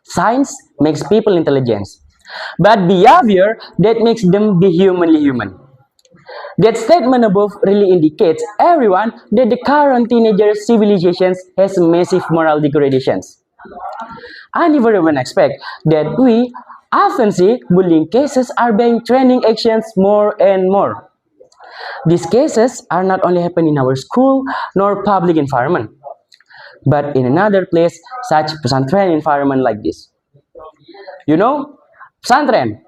Science makes people intelligent, but behavior that makes them be humanly human. That statement above really indicates everyone that the current teenager civilization has massive moral degradations. I never even expect that we often see bullying cases are being trending actions more and more. These cases are not only happening in our school nor public environment, but in another place such pesantren environment like this. You know, pesantren,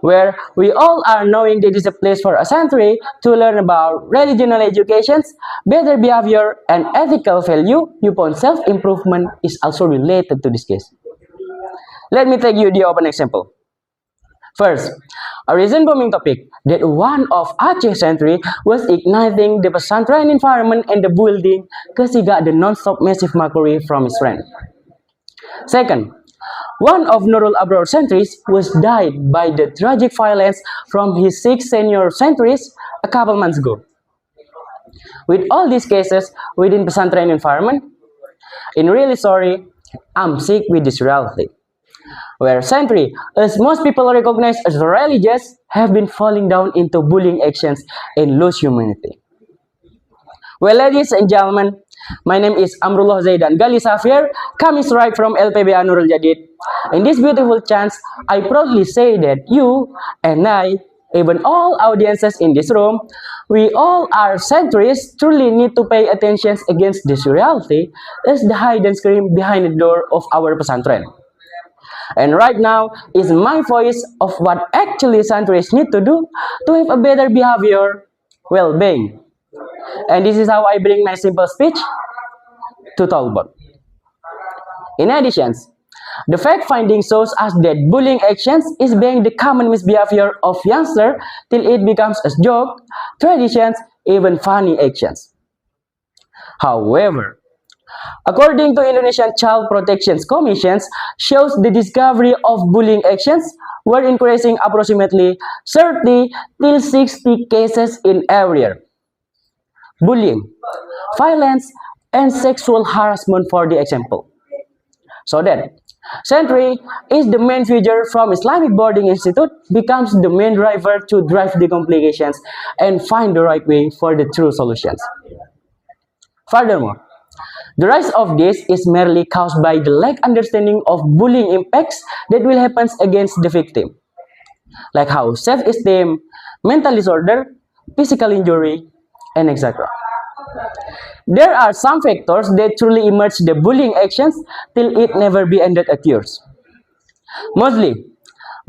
where we all are knowing that it is a place for a century to learn about religional educations, better behavior, and ethical value, upon self-improvement is also related to this case. Let me take you the open example. First, a recent booming topic that one of Aceh century was igniting the pesantren environment and the building because he got the non-stop massive mockery from his friend. Second, one of Nurul abroad centuries was died by the tragic violence from his 6 senior centuries a couple months ago. With all these cases within pesantren environment, in really sorry, I'm sick with this reality, where century, as most people recognize as religious, have been falling down into bullying actions and lose humanity. Well, ladies and gentlemen, my name is Amrullah ZHAIDAAN GHALY coming right from LPBA Nurul Jadid. In this beautiful chance, I proudly say that you and I, even all audiences in this room, we all are centuries truly need to pay attention against this reality as the hidden scream behind the door of our pesantren. And right now is my voice of what actually centuries need to do to have a better behavior, well-being. And this is how I bring my simple speech to talk about. In addition, the fact finding shows us that bullying actions is being the common misbehavior of youngsters till it becomes a joke, traditions, even funny actions. However, according to Indonesian Child Protection Commissions, shows the discovery of bullying actions were increasing approximately 30 till 60 cases in every year. Bullying, violence, and sexual harassment for the example. So that Century is the main figure from Islamic Boarding Institute becomes the main driver to drive the complications and find the right way for the true solutions. Furthermore, the rise of this is merely caused by the lack understanding of bullying impacts that will happen against the victim, like how self-esteem, mental disorder, physical injury, and etc. There are some factors that truly emerge the bullying actions till it never be ended occurs. Mostly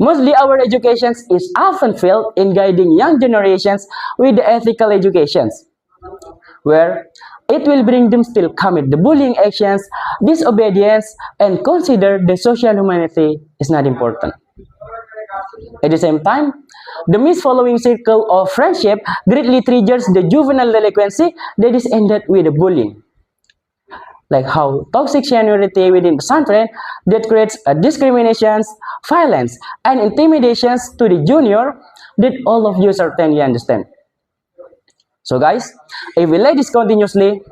our education is often failed in guiding young generations with the ethical educations, where it will bring them still commit the bullying actions, disobedience, and consider the social humanity is not important. At the same time, the misfollowing circle of friendship greatly triggers the juvenile delinquency that is ended with the bullying. Like how toxic seniority within pesantren that creates discriminations, violence, and intimidations to the junior that all of you certainly understand. So guys, if we let this continuously,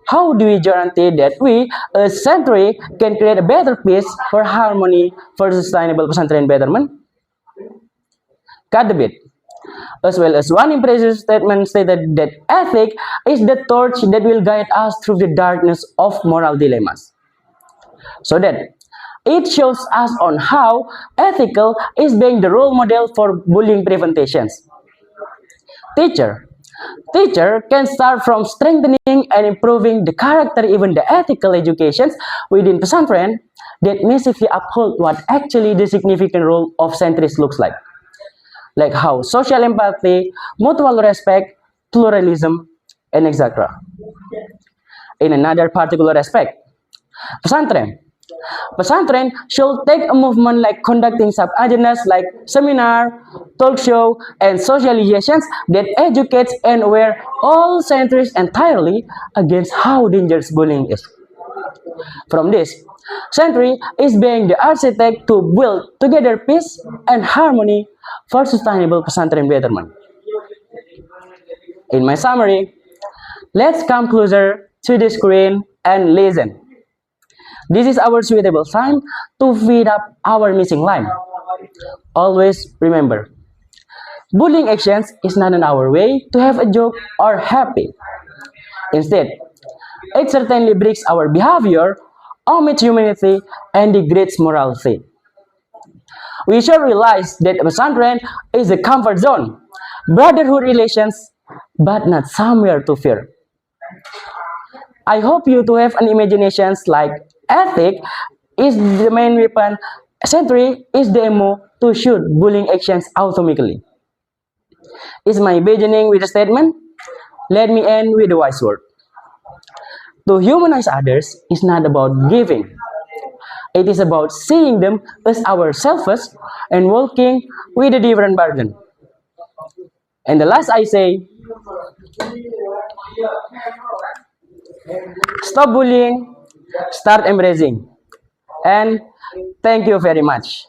how do we guarantee that we, as century, can create a better peace for harmony for sustainable pesantren betterment? Cut the bit. As well as one impressive statement stated that ethic is the torch that will guide us through the darkness of moral dilemmas. So that it shows us on how ethical is being the role model for bullying preventions. Teacher can start from strengthening and improving the character, even the ethical educations within pesantren that massively uphold what actually the significant role of centuries looks like how social empathy, mutual respect, pluralism, and etc. In another particular aspect, pesantren should take a movement like conducting sub-agendas like seminar, talk show, and socializations that educates and aware all centuries entirely against how dangerous bullying is. From this, century is being the architect to build together peace and harmony for sustainable pesantren betterment. In my summary, let's come closer to the screen and listen. This is our suitable time to feed up our missing line. Always remember, bullying actions is not in our way to have a joke or happy. Instead, it certainly breaks our behavior, omits humanity, and degrades morality. We should realize that pesantren is a comfort zone, brotherhood relations, but not somewhere to fear. I hope you to have an imaginations like ethic is the main weapon, century is the ammo to shoot bullying actions automatically. Is my beginning with a statement? Let me end with a wise word. To humanize others is not about giving. It is about seeing them as ourselves and walking with a different burden. And the last I say, stop bullying, start embracing. And thank you very much.